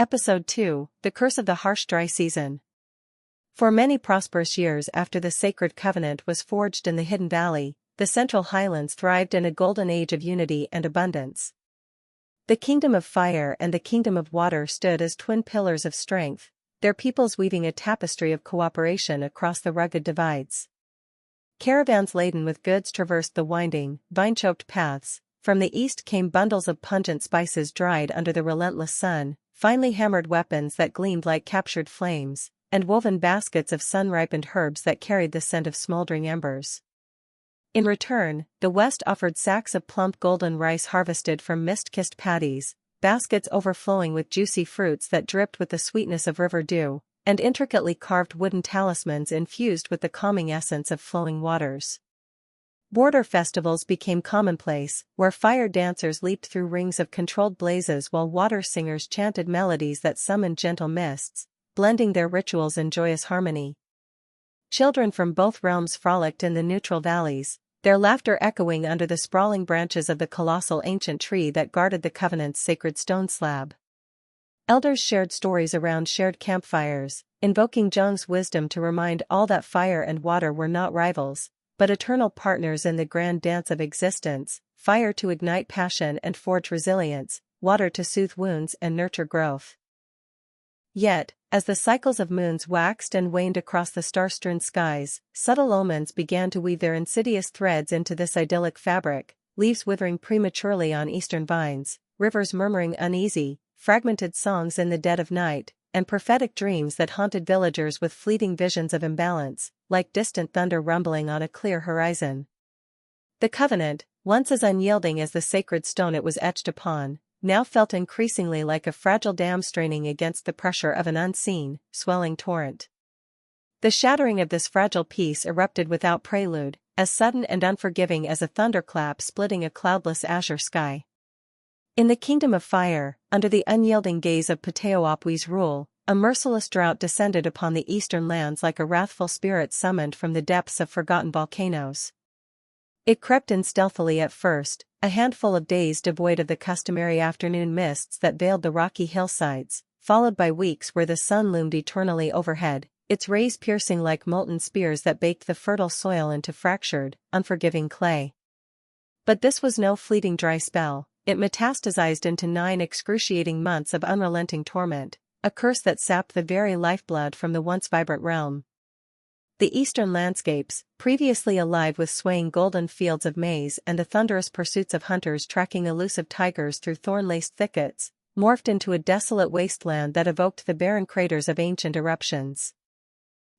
Episode 2, The Curse of the Harsh Dry Season. For many prosperous years after the sacred covenant was forged in the hidden valley, the central highlands thrived in a golden age of unity and abundance. The kingdom of fire and the kingdom of water stood as twin pillars of strength, their peoples weaving a tapestry of cooperation across the rugged divides. Caravans laden with goods traversed the winding, vine-choked paths. From the east came bundles of pungent spices dried under the relentless sun, finely hammered weapons that gleamed like captured flames, and woven baskets of sun-ripened herbs that carried the scent of smoldering embers. In return, the west offered sacks of plump golden rice harvested from mist-kissed paddies, baskets overflowing with juicy fruits that dripped with the sweetness of river dew, and intricately carved wooden talismans infused with the calming essence of flowing waters. Border festivals became commonplace, where fire dancers leaped through rings of controlled blazes while water singers chanted melodies that summoned gentle mists, blending their rituals in joyous harmony. Children from both realms frolicked in the neutral valleys, their laughter echoing under the sprawling branches of the colossal ancient tree that guarded the covenant's sacred stone slab. Elders shared stories around shared campfires, invoking Jung's wisdom to remind all that fire and water were not rivals, but eternal partners in the grand dance of existence, fire to ignite passion and forge resilience, water to soothe wounds and nurture growth. Yet, as the cycles of moons waxed and waned across the star-strewn skies, subtle omens began to weave their insidious threads into this idyllic fabric, leaves withering prematurely on eastern vines, rivers murmuring uneasy, fragmented songs in the dead of night, and prophetic dreams that haunted villagers with fleeting visions of imbalance, like distant thunder rumbling on a clear horizon. The covenant, once as unyielding as the sacred stone it was etched upon, now felt increasingly like a fragile dam straining against the pressure of an unseen, swelling torrent. The shattering of this fragile peace erupted without prelude, as sudden and unforgiving as a thunderclap splitting a cloudless azure sky. In the kingdom of fire, under the unyielding gaze of Pteoopwi's rule, a merciless drought descended upon the eastern lands like a wrathful spirit summoned from the depths of forgotten volcanoes. It crept in stealthily at first, a handful of days devoid of the customary afternoon mists that veiled the rocky hillsides, followed by weeks where the sun loomed eternally overhead, its rays piercing like molten spears that baked the fertile soil into fractured, unforgiving clay. But this was no fleeting dry spell. It metastasized into 9 excruciating months of unrelenting torment, a curse that sapped the very lifeblood from the once vibrant realm. The eastern landscapes, previously alive with swaying golden fields of maize and the thunderous pursuits of hunters tracking elusive tigers through thorn-laced thickets, morphed into a desolate wasteland that evoked the barren craters of ancient eruptions.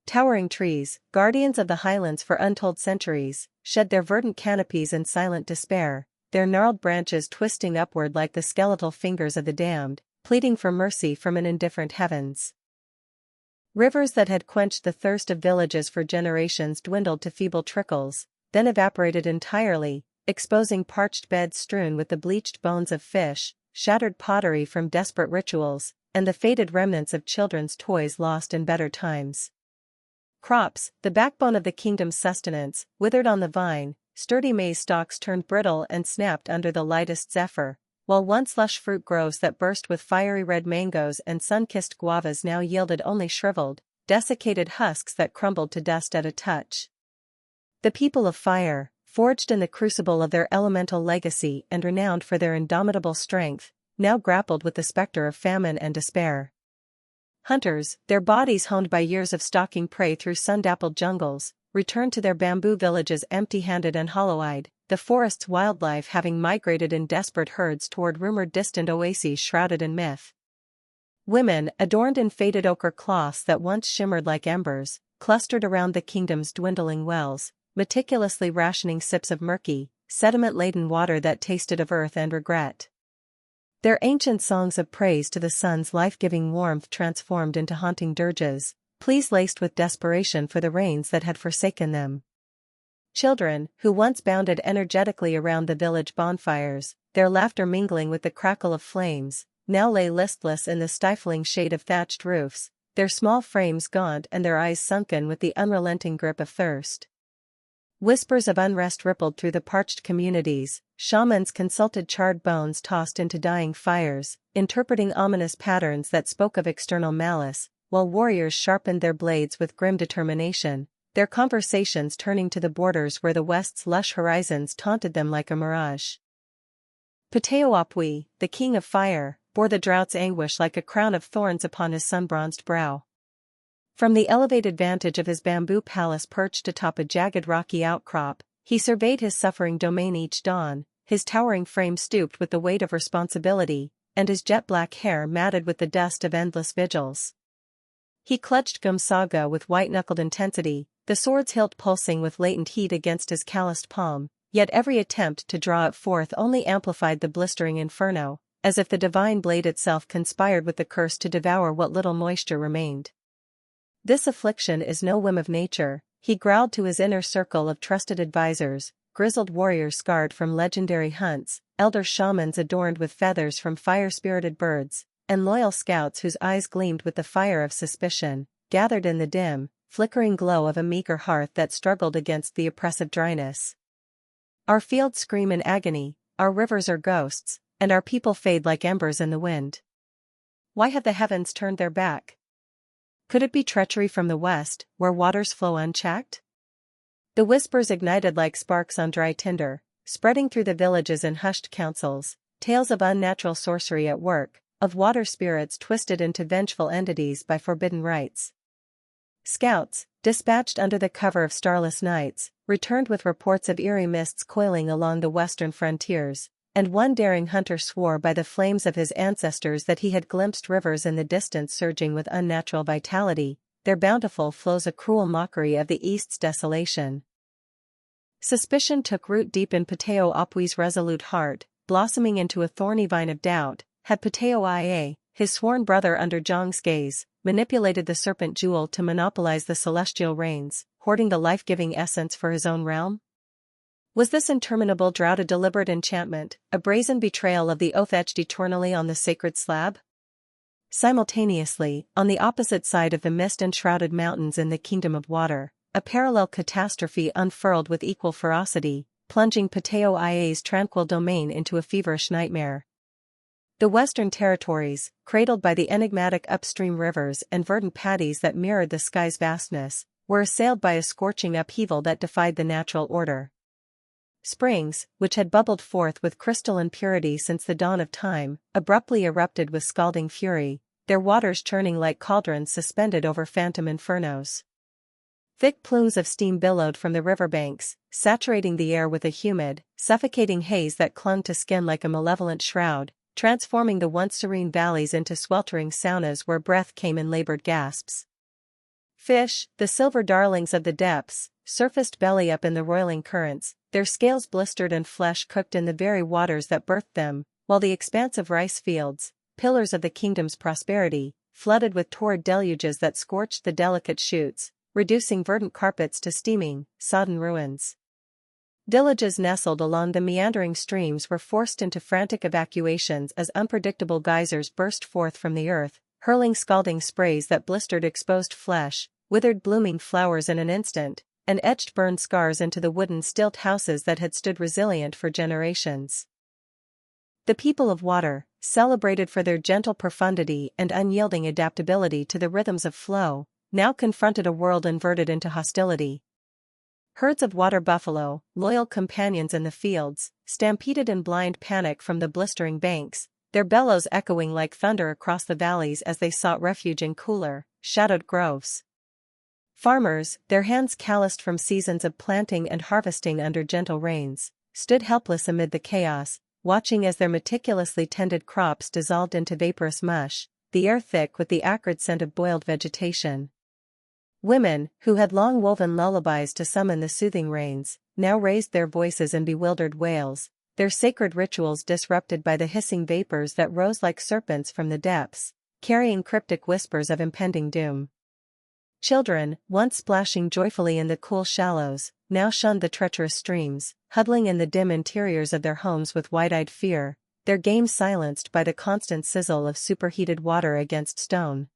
Towering trees, guardians of the highlands for untold centuries, shed their verdant canopies in silent despair, their gnarled branches twisting upward like the skeletal fingers of the damned, pleading for mercy from an indifferent heavens. Rivers that had quenched the thirst of villages for generations dwindled to feeble trickles, then evaporated entirely, exposing parched beds strewn with the bleached bones of fish, shattered pottery from desperate rituals, and the faded remnants of children's toys lost in better times. Crops, the backbone of the kingdom's sustenance, withered on the vine. Sturdy maize stalks turned brittle and snapped under the lightest zephyr, while once lush fruit groves that burst with fiery red mangoes and sun-kissed guavas now yielded only shriveled, desiccated husks that crumbled to dust at a touch. The people of fire, forged in the crucible of their elemental legacy and renowned for their indomitable strength, now grappled with the specter of famine and despair. Hunters, their bodies honed by years of stalking prey through sun-dappled jungles, returned to their bamboo villages empty-handed and hollow-eyed, the forest's wildlife having migrated in desperate herds toward rumored distant oases shrouded in myth. Women, adorned in faded ochre cloths that once shimmered like embers, clustered around the kingdom's dwindling wells, meticulously rationing sips of murky, sediment-laden water that tasted of earth and regret. Their ancient songs of praise to the sun's life-giving warmth transformed into haunting dirges, pleas laced with desperation for the rains that had forsaken them. Children, who once bounded energetically around the village bonfires, their laughter mingling with the crackle of flames, now lay listless in the stifling shade of thatched roofs, their small frames gaunt and their eyes sunken with the unrelenting grip of thirst. Whispers of unrest rippled through the parched communities. Shamans consulted charred bones tossed into dying fires, interpreting ominous patterns that spoke of external malice, while warriors sharpened their blades with grim determination, their conversations turning to the borders where the West's lush horizons taunted them like a mirage. Ptahhotpui, the king of fire, bore the drought's anguish like a crown of thorns upon his sun-bronzed brow. From the elevated vantage of his bamboo palace perched atop a jagged rocky outcrop, he surveyed his suffering domain each dawn, his towering frame stooped with the weight of responsibility, and his jet-black hair matted with the dust of endless vigils. He clutched Gumsaga with white-knuckled intensity, the sword's hilt pulsing with latent heat against his calloused palm, yet every attempt to draw it forth only amplified the blistering inferno, as if the divine blade itself conspired with the curse to devour what little moisture remained. This affliction is no whim of nature, he growled to his inner circle of trusted advisors, grizzled warriors scarred from legendary hunts, elder shamans adorned with feathers from fire-spirited birds, and loyal scouts whose eyes gleamed with the fire of suspicion, gathered in the dim, flickering glow of a meager hearth that struggled against the oppressive dryness. Our fields scream in agony, our rivers are ghosts, and our people fade like embers in the wind. Why have the heavens turned their back? Could it be treachery from the west, where waters flow unchecked? The whispers ignited like sparks on dry tinder, spreading through the villages in hushed councils, tales of unnatural sorcery at work, of water spirits twisted into vengeful entities by forbidden rites. Scouts, dispatched under the cover of starless nights, returned with reports of eerie mists coiling along the western frontiers, and one daring hunter swore by the flames of his ancestors that he had glimpsed rivers in the distance surging with unnatural vitality, their bountiful flows a cruel mockery of the East's desolation. Suspicion took root deep in Ptahhotpui's resolute heart, blossoming into a thorny vine of doubt. Had Ptahhotpui, his sworn brother under Zhang's gaze, manipulated the serpent jewel to monopolize the celestial rains, hoarding the life-giving essence for his own realm? Was this interminable drought a deliberate enchantment, a brazen betrayal of the oath etched eternally on the sacred slab? Simultaneously, on the opposite side of the mist-enshrouded mountains in the Kingdom of Water, a parallel catastrophe unfurled with equal ferocity, plunging Ptahhotpui's tranquil domain into a feverish nightmare. The western territories, cradled by the enigmatic upstream rivers and verdant paddies that mirrored the sky's vastness, were assailed by a scorching upheaval that defied the natural order. Springs, which had bubbled forth with crystalline purity since the dawn of time, abruptly erupted with scalding fury, their waters churning like cauldrons suspended over phantom infernos. Thick plumes of steam billowed from the riverbanks, saturating the air with a humid, suffocating haze that clung to skin like a malevolent shroud, transforming the once serene valleys into sweltering saunas where breath came in labored gasps. Fish, the silver darlings of the depths, surfaced belly up in the roiling currents, their scales blistered and flesh cooked in the very waters that birthed them, while the expansive rice fields, pillars of the kingdom's prosperity, flooded with torrid deluges that scorched the delicate shoots, reducing verdant carpets to steaming, sodden ruins. Villages nestled along the meandering streams were forced into frantic evacuations as unpredictable geysers burst forth from the earth, hurling scalding sprays that blistered exposed flesh, withered blooming flowers in an instant, and etched burned scars into the wooden stilt houses that had stood resilient for generations. The people of water, celebrated for their gentle profundity and unyielding adaptability to the rhythms of flow, now confronted a world inverted into hostility. Herds of water buffalo, loyal companions in the fields, stampeded in blind panic from the blistering banks, their bellows echoing like thunder across the valleys as they sought refuge in cooler, shadowed groves. Farmers, their hands calloused from seasons of planting and harvesting under gentle rains, stood helpless amid the chaos, watching as their meticulously tended crops dissolved into vaporous mush, the air thick with the acrid scent of boiled vegetation. Women, who had long woven lullabies to summon the soothing rains, now raised their voices in bewildered wails, their sacred rituals disrupted by the hissing vapors that rose like serpents from the depths, carrying cryptic whispers of impending doom. Children, once splashing joyfully in the cool shallows, now shunned the treacherous streams, huddling in the dim interiors of their homes with wide-eyed fear, their games silenced by the constant sizzle of superheated water against stone.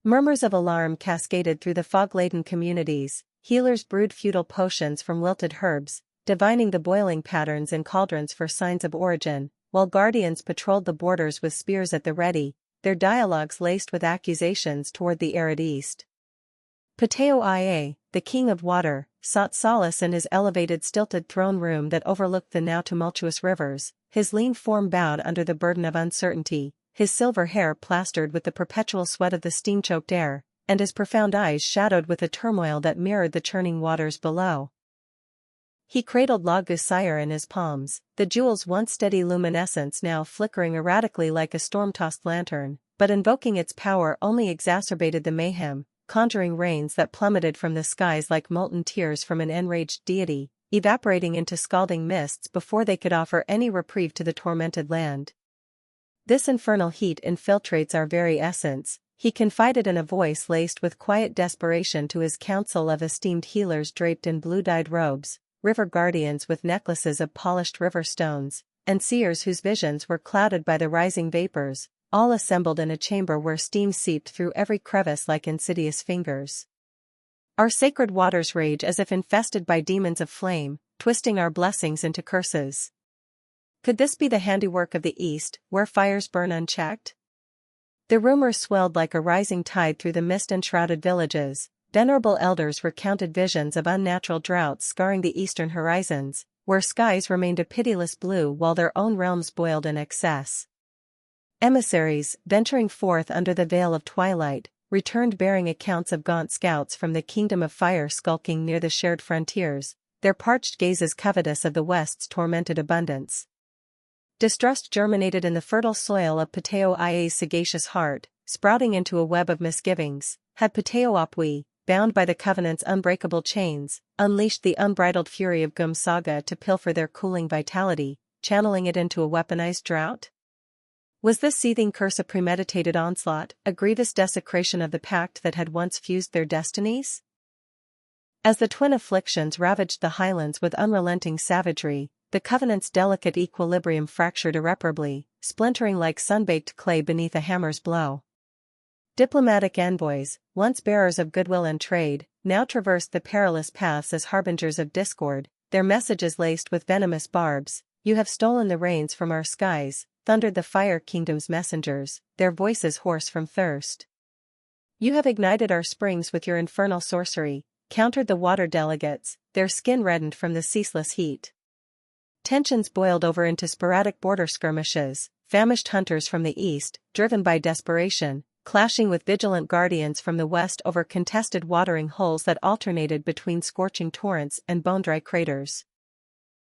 Murmurs of alarm cascaded through the fog-laden communities, healers brewed futile potions from wilted herbs, divining the boiling patterns in cauldrons for signs of origin, while guardians patrolled the borders with spears at the ready, their dialogues laced with accusations toward the arid east. Pateo Ia, the king of water, sought solace in his elevated stilted throne room that overlooked the now tumultuous rivers, his lean form bowed under the burden of uncertainty, his silver hair plastered with the perpetual sweat of the steam-choked air, and his profound eyes shadowed with a turmoil that mirrored the churning waters below. He cradled Lagus Sire in his palms, the jewel's once steady luminescence now flickering erratically like a storm-tossed lantern, but invoking its power only exacerbated the mayhem, conjuring rains that plummeted from the skies like molten tears from an enraged deity, evaporating into scalding mists before they could offer any reprieve to the tormented land. This infernal heat infiltrates our very essence, he confided in a voice laced with quiet desperation to his council of esteemed healers draped in blue-dyed robes, river guardians with necklaces of polished river stones, and seers whose visions were clouded by the rising vapors, all assembled in a chamber where steam seeped through every crevice like insidious fingers. Our sacred waters rage as if infested by demons of flame, twisting our blessings into curses. Could this be the handiwork of the East, where fires burn unchecked? The rumors swelled like a rising tide through the mist-enshrouded villages. Venerable elders recounted visions of unnatural droughts scarring the eastern horizons, where skies remained a pitiless blue while their own realms boiled in excess. Emissaries, venturing forth under the veil of twilight, returned bearing accounts of gaunt scouts from the kingdom of fire skulking near the shared frontiers, their parched gazes covetous of the West's tormented abundance. Distrust germinated in the fertile soil of Pateo Ia's sagacious heart, sprouting into a web of misgivings. Had Pateo Apui, bound by the Covenant's unbreakable chains, unleashed the unbridled fury of Gum Saga to pilfer their cooling vitality, channeling it into a weaponized drought? Was this seething curse a premeditated onslaught, a grievous desecration of the pact that had once fused their destinies? As the twin afflictions ravaged the highlands with unrelenting savagery, the Covenant's delicate equilibrium fractured irreparably, splintering like sun-baked clay beneath a hammer's blow. Diplomatic envoys, once bearers of goodwill and trade, now traversed the perilous paths as harbingers of discord, their messages laced with venomous barbs. "You have stolen the rains from our skies," thundered the Fire Kingdom's messengers, their voices hoarse from thirst. "You have ignited our springs with your infernal sorcery," countered the water delegates, their skin reddened from the ceaseless heat. Tensions boiled over into sporadic border skirmishes, famished hunters from the east, driven by desperation, clashing with vigilant guardians from the west over contested watering holes that alternated between scorching torrents and bone-dry craters.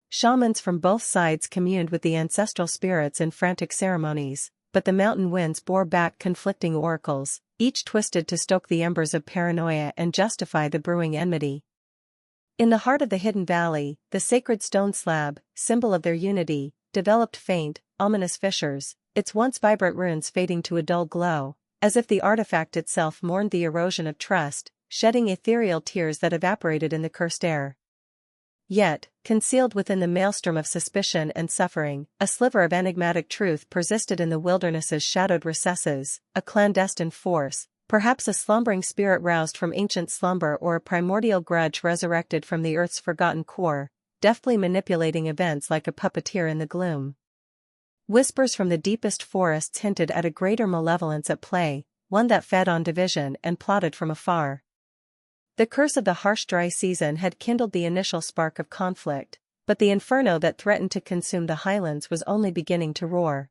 Shamans from both sides communed with the ancestral spirits in frantic ceremonies, but the mountain winds bore back conflicting oracles, each twisted to stoke the embers of paranoia and justify the brewing enmity. In the heart of the hidden valley, the sacred stone slab, symbol of their unity, developed faint, ominous fissures, its once vibrant runes fading to a dull glow, as if the artifact itself mourned the erosion of trust, shedding ethereal tears that evaporated in the cursed air. Yet, concealed within the maelstrom of suspicion and suffering, a sliver of enigmatic truth persisted in the wilderness's shadowed recesses, a clandestine force, perhaps a slumbering spirit roused from ancient slumber or a primordial grudge resurrected from the earth's forgotten core, deftly manipulating events like a puppeteer in the gloom. Whispers from the deepest forests hinted at a greater malevolence at play, one that fed on division and plotted from afar. The curse of the harsh dry season had kindled the initial spark of conflict, but the inferno that threatened to consume the highlands was only beginning to roar.